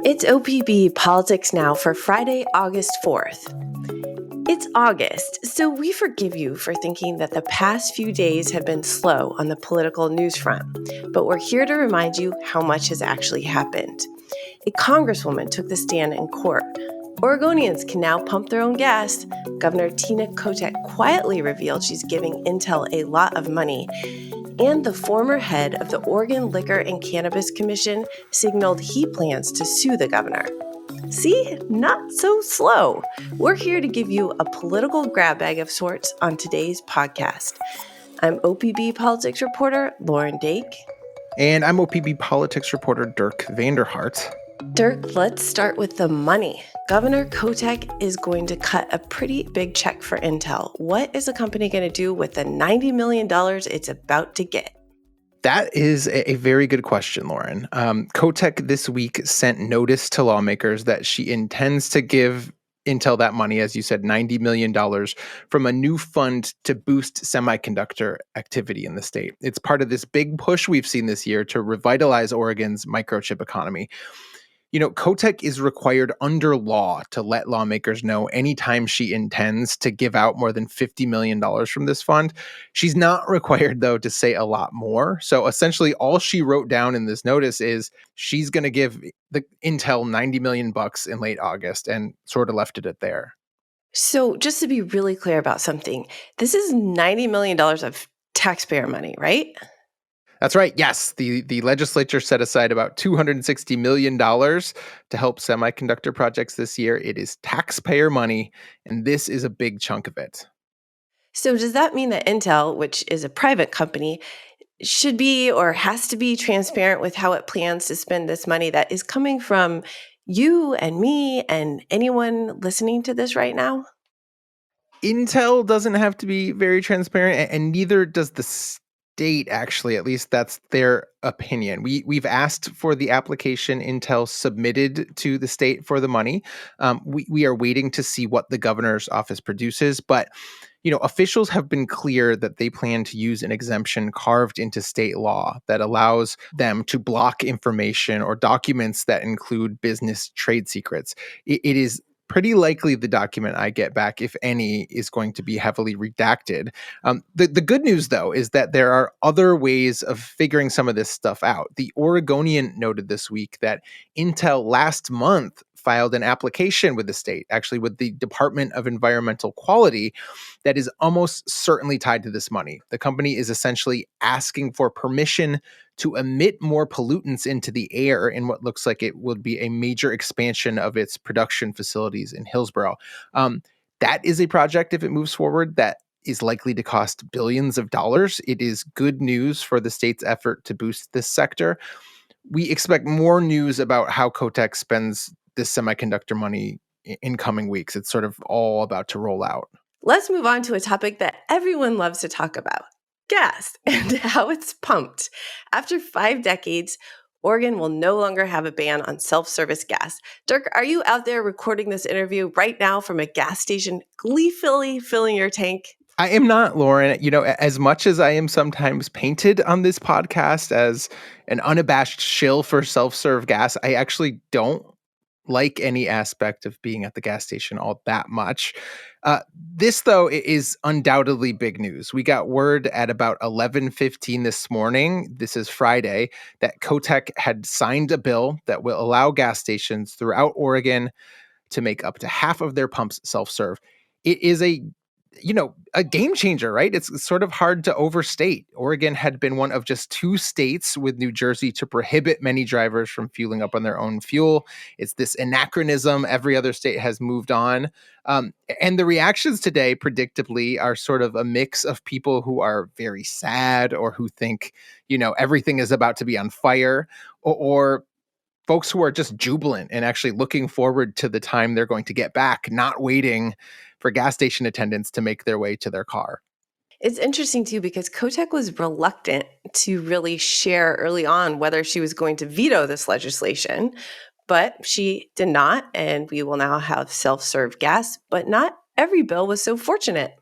It's OPB Politics Now for Friday, August 4th. It's August, so we forgive you for thinking that the past few days have been slow on the political news front, but we're here to remind you how much has actually happened. A congresswoman took the stand in court. Oregonians can now pump their own gas. Governor Tina Kotek quietly revealed she's giving Intel a lot of money. And the former head of the Oregon Liquor and Cannabis Commission signaled he plans to sue the governor. See, not so slow. We're here to give you a political grab bag of sorts on today's podcast. I'm OPB Politics reporter Lauren Dake. And I'm OPB Politics reporter Dirk VanderHart. Dirk, let's start with the money. Governor Kotek is going to cut a pretty big check for Intel. What is the company going to do with the $90 million it's about to get? That is a very good question, Lauren. Kotek this week sent notice to lawmakers that she intends to give Intel that money, as you said, $90 million from a new fund to boost semiconductor activity in the state. It's part of this big push we've seen this year to revitalize Oregon's microchip economy. You know, Kotek is required under law to let lawmakers know anytime she intends to give out more than $50 million from this fund. She's not required, though, to say a lot more. So essentially, all she wrote down in this notice is she's going to give the Intel $90 million in late August and sort of left it at there. So just to be really clear about something, this is $90 million of taxpayer money, right? That's right. Yes, the legislature set aside about $260 million to help semiconductor projects this year. It is taxpayer money, and this is a big chunk of it. So does that mean that Intel, which is a private company, should be or has to be transparent with how it plans to spend this money that is coming from you and me and anyone listening to this right now? Intel doesn't have to be very transparent, and neither does the state, actually. At least that's their opinion. We've asked for the application Intel submitted to the state for the money. We are waiting to see what the governor's office produces, but officials have been clear that they plan to use an exemption carved into state law that allows them to block information or documents that include business trade secrets. It is pretty likely the document I get back, if any, is going to be heavily redacted. The good news, though, is that there are other ways of figuring some of this stuff out. The Oregonian noted this week that Intel last month filed an application with the state, actually with the Department of Environmental Quality, that is almost certainly tied to this money. The company is essentially asking for permission to emit more pollutants into the air in what looks like it would be a major expansion of its production facilities in Hillsborough. That is a project, if it moves forward, that is likely to cost billions of dollars. It is good news for the state's effort to boost this sector. We expect more news about how Kotek spends this semiconductor money in coming weeks. It's sort of all about to roll out. Let's move on to a topic that everyone loves to talk about: gas and how it's pumped. After 5 decades, Oregon will no longer have a ban on self-service gas. Dirk, are you out there recording this interview right now from a gas station, gleefully filling your tank? I am not, Lauren. As much as I am sometimes painted on this podcast as an unabashed shill for self-serve gas, I actually don't like any aspect of being at the gas station all that much. This, though, is undoubtedly big news. We got word at about 11:15 this morning, this is Friday, that Kotek had signed a bill that will allow gas stations throughout Oregon to make up to half of their pumps self-serve. It is a game changer, right? It's sort of hard to overstate. Oregon had been one of just 2 states, with New Jersey, to prohibit many drivers from fueling up on their own fuel. It's this anachronism. Every other state has moved on. And the reactions today, predictably, are sort of a mix of people who are very sad or who think, everything is about to be on fire, or folks who are just jubilant and actually looking forward to the time they're going to get back, not waiting for gas station attendants to make their way to their car. It's interesting, too, because Kotek was reluctant to really share early on whether she was going to veto this legislation, but she did not, and we will now have self-serve gas, but not every bill was so fortunate.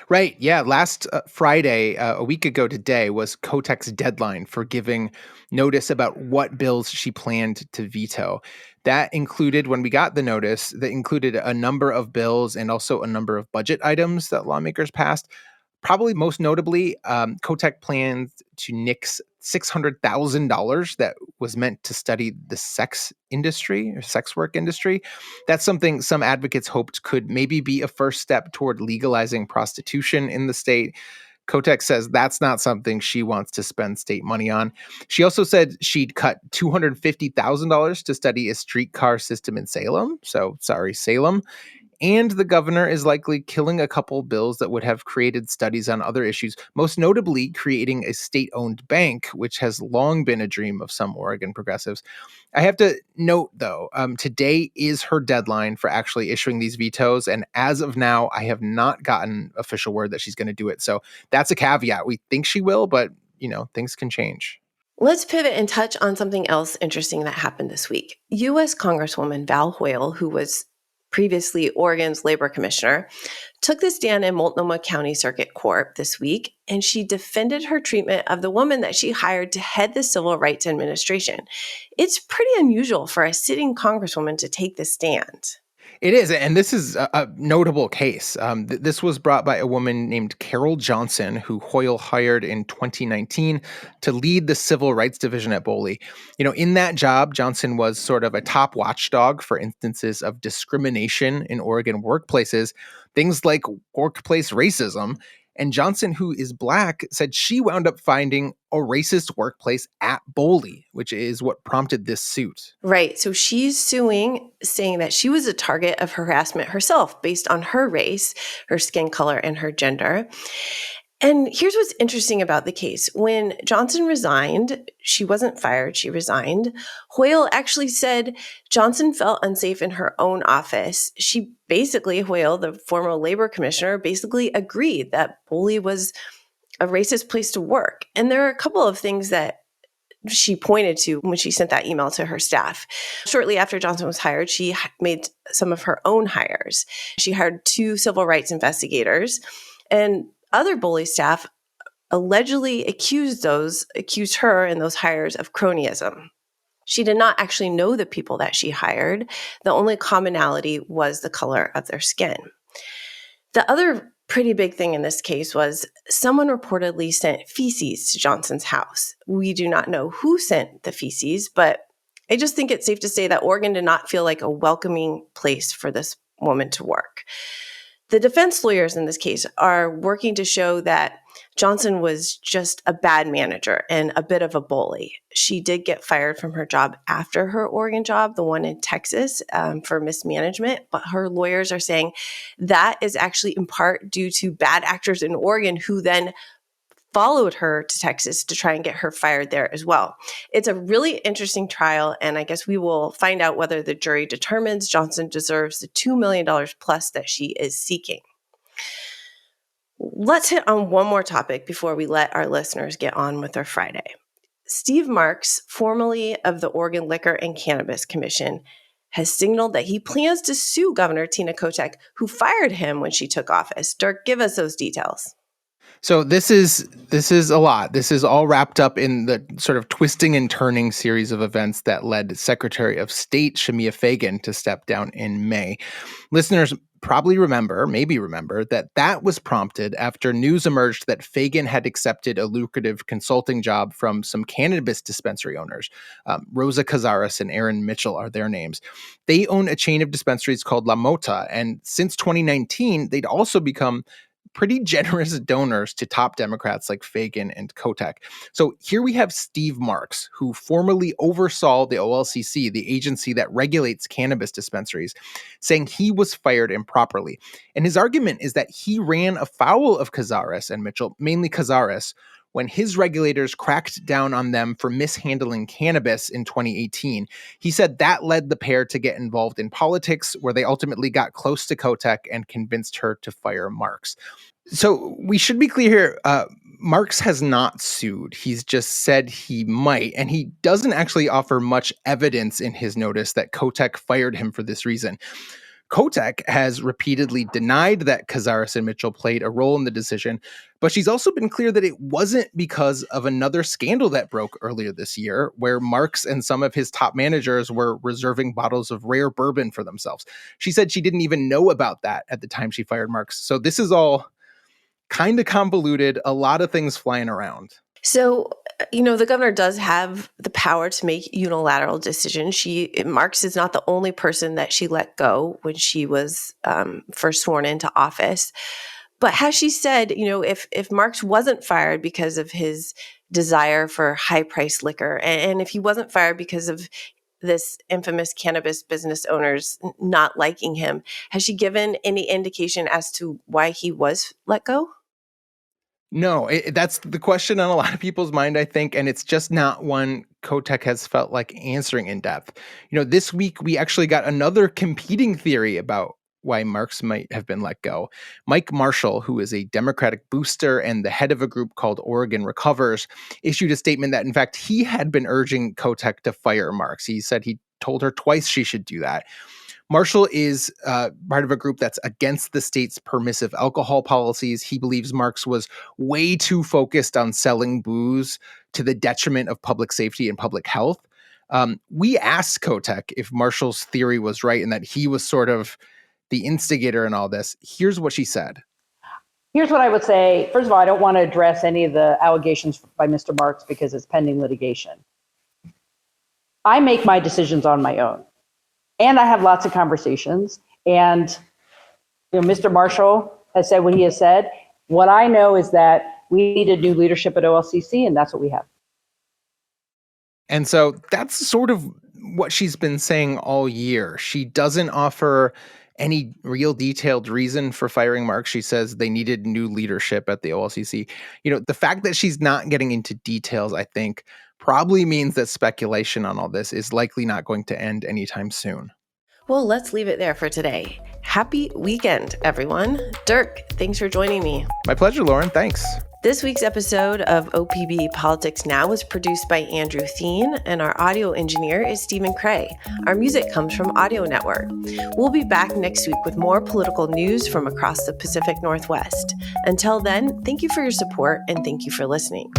Right. Yeah. Last Friday, a week ago today, was Kotek's deadline for giving notice about what bills she planned to veto. That included, when we got the notice, that included a number of bills and also a number of budget items that lawmakers passed. Probably most notably, Kotek plans to nix $600,000 that was meant to study the sex industry or sex work industry. That's something some advocates hoped could maybe be a first step toward legalizing prostitution in the state. Kotek says that's not something she wants to spend state money on. She also said she'd cut $250,000 to study a streetcar system in Salem. So, sorry, Salem. And the governor is likely killing a couple bills that would have created studies on other issues, most notably creating a state owned bank, which has long been a dream of some Oregon progressives. I have to note, though, today is her deadline for actually issuing these vetoes. And as of now, I have not gotten official word that she's going to do it. So that's a caveat. We think she will, but, things can change. Let's pivot and touch on something else interesting that happened this week. U.S. Congresswoman Val Hoyle, who was previously Oregon's labor commissioner, took the stand in Multnomah County Circuit Court this week, and she defended her treatment of the woman that she hired to head the Civil Rights Administration. It's pretty unusual for a sitting congresswoman to take the stand. It is, and this is a notable case. This was brought by a woman named Carol Johnson, who Hoyle hired in 2019 to lead the Civil Rights Division at Boley. In that job, Johnson was sort of a top watchdog for instances of discrimination in Oregon workplaces, things like workplace racism. And Johnson, who is Black, said she wound up finding a racist workplace at Boley, which is what prompted this suit. Right. So she's suing, saying that she was a target of harassment herself based on her race, her skin color, and her gender. And here's what's interesting about the case. When Johnson resigned, she wasn't fired, she resigned. Hoyle actually said Johnson felt unsafe in her own office. Hoyle, the former labor commissioner, basically agreed that Boley was a racist place to work. And there are a couple of things that she pointed to when she sent that email to her staff. Shortly after Johnson was hired, she made some of her own hires. She hired 2 civil rights investigators, and other Boley staff allegedly accused her and those hires of cronyism. She did not actually know the people that she hired. The only commonality was the color of their skin. The other pretty big thing in this case was someone reportedly sent feces to Johnson's house. We do not know who sent the feces, but I just think it's safe to say that Oregon did not feel like a welcoming place for this woman to work. The defense lawyers in this case are working to show that Johnson was just a bad manager and a bit of a bully. She did get fired from her job after her Oregon job, the one in Texas, for mismanagement. But her lawyers are saying that is actually in part due to bad actors in Oregon who then followed her to Texas to try and get her fired there as well. It's a really interesting trial, and I guess we will find out whether the jury determines Johnson deserves the $2 million plus that she is seeking. Let's hit on one more topic before we let our listeners get on with their Friday. Steve Marks, formerly of the Oregon Liquor and Cannabis Commission, has signaled that he plans to sue Governor Tina Kotek, who fired him when she took office. Dirk, give us those details. So this is a lot. This is all wrapped up in the sort of twisting and turning series of events that led Secretary of State Shemia Fagan to step down in May. Listeners maybe remember that was prompted after news emerged that Fagan had accepted a lucrative consulting job from some cannabis dispensary owners. Rosa Cazares and Aaron Mitchell are their names. They own a chain of dispensaries called La Mota, and since 2019, they'd also become pretty generous donors to top Democrats like Fagan and Kotek. So here we have Steve Marks, who formerly oversaw the OLCC, the agency that regulates cannabis dispensaries, saying he was fired improperly. And his argument is that he ran afoul of Cazares and Mitchell, mainly Cazares, when his regulators cracked down on them for mishandling cannabis in 2018. He said that led the pair to get involved in politics, where they ultimately got close to Kotek and convinced her to fire Marks. So we should be clear here. Marks has not sued. He's just said he might, and he doesn't actually offer much evidence in his notice that Kotek fired him for this reason. Kotek has repeatedly denied that Cazares and Mitchell played a role in the decision, but she's also been clear that it wasn't because of another scandal that broke earlier this year, where Marks and some of his top managers were reserving bottles of rare bourbon for themselves. She said she didn't even know about that at the time she fired Marks. So this is all kind of convoluted, a lot of things flying around. So, the governor does have the power to make unilateral decisions. Marks is not the only person that she let go when she was first sworn into office. But has she said, if Marks wasn't fired because of his desire for high-priced liquor, and if he wasn't fired because of this infamous cannabis business owners not liking him, has she given any indication as to why he was let go? No, that's the question on a lot of people's mind, I think, and it's just not one Kotek has felt like answering in depth. This week we actually got another competing theory about why Marks might have been let go. Mike Marshall, who is a Democratic booster and the head of a group called Oregon Recovers, issued a statement that, in fact, he had been urging Kotek to fire Marks. He said he told her twice she should do that. Marshall is part of a group that's against the state's permissive alcohol policies. He believes Marks was way too focused on selling booze to the detriment of public safety and public health. We asked Kotek if Marshall's theory was right and that he was sort of the instigator in all this. Here's what she said. Here's what I would say. First of all, I don't want to address any of the allegations by Mr. Marks because it's pending litigation. I make my decisions on my own. And I have lots of conversations. And Mr. Marshall has said what he has said. What I know is that we needed new leadership at OLCC, and that's what we have. And so that's sort of what she's been saying all year. She doesn't offer any real detailed reason for firing Marks. She says they needed new leadership at the OLCC. The fact that she's not getting into details, I think, probably means that speculation on all this is likely not going to end anytime soon. Well, let's leave it there for today. Happy weekend, everyone. Dirk, thanks for joining me. My pleasure, Lauren. Thanks. This week's episode of OPB Politics Now was produced by Andrew Thien, and our audio engineer is Stephen Cray. Our music comes from Audio Network. We'll be back next week with more political news from across the Pacific Northwest. Until then, thank you for your support and thank you for listening.